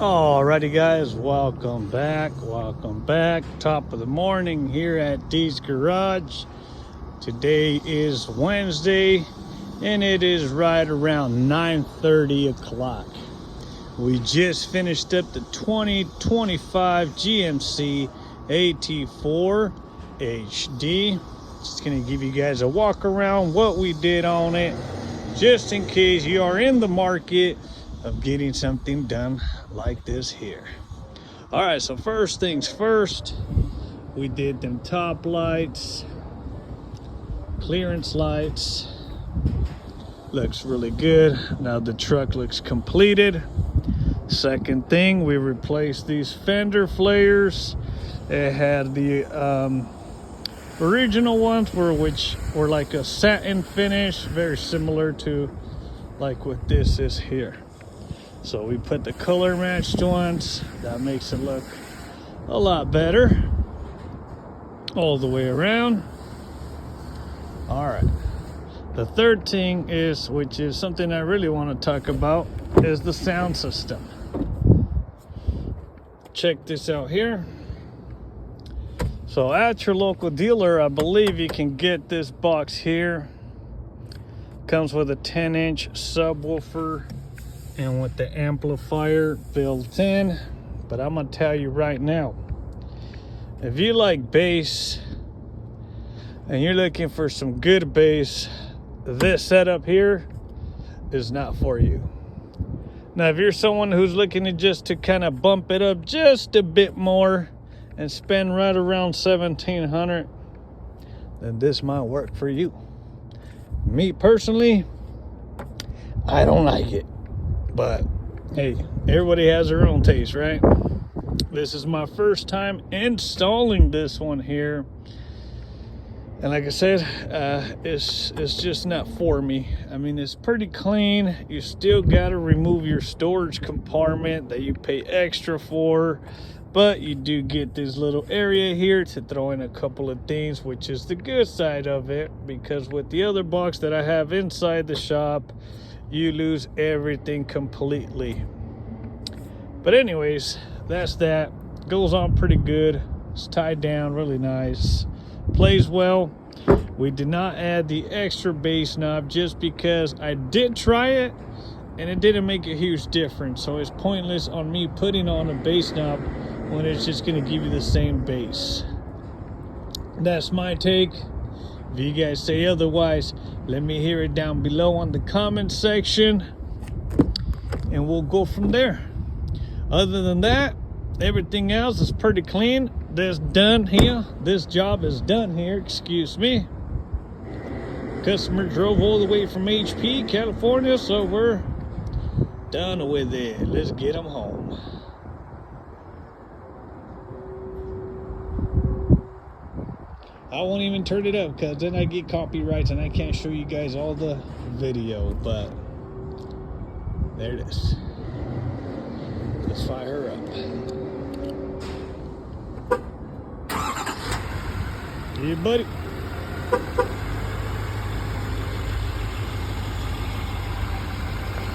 Alrighty guys, welcome back. Top of the morning here at D's Garage. Today is Wednesday and it is right around 9:30 o'clock. We just finished up the 2025 GMC AT4 HD. Just gonna give you guys a walk around what we did on it, just in case you are in the market of getting something done like this here. All right, so first things first, we did them top lights, clearance lights. Looks really good. Now the truck looks completed. Second thing, we replaced these fender flares. It had the original ones which were like a satin finish, very similar to like what this is here. So we put the color matched ones. That makes it look a lot better all the way around. All right. The third thing is, which is something I really want to talk about, is the sound system. Check this out here. So at your local dealer, I believe you can get this box here. Comes with a 10-inch subwoofer and with the amplifier built in. But I'm gonna tell you right now, if you like bass and you're looking for some good bass, this setup here is not for you. Now if you're someone who's looking to kind of bump it up just a bit more and spend right around $1,700, then this might work for you. Me personally, I don't like it. But hey, everybody has their own taste, right? This is my first time installing this one here. And like I said, it's just not for me. I mean, it's pretty clean. You still got to remove your storage compartment that you pay extra for. But you do get this little area here to throw in a couple of things, which is the good side of it. Because with the other box that I have inside the shop, you lose everything completely. But anyways, that's that. Goes on pretty good. It's tied down really nice. Plays well. We did not add the extra bass knob just because I did try it and it didn't make a huge difference. So it's pointless on me putting on a bass knob when it's just going to give you the same bass. That's my take. If you guys say otherwise, let me hear it down below on the comment section and we'll go from there. Other than that, everything else is pretty clean. This job is done here, excuse me. Customer drove all the way from HP, California, so we're done with it. Let's get them home. I won't even turn it up because then I get copyrights and I can't show you guys all the video, but there it is. Let's fire her up. Yeah, buddy.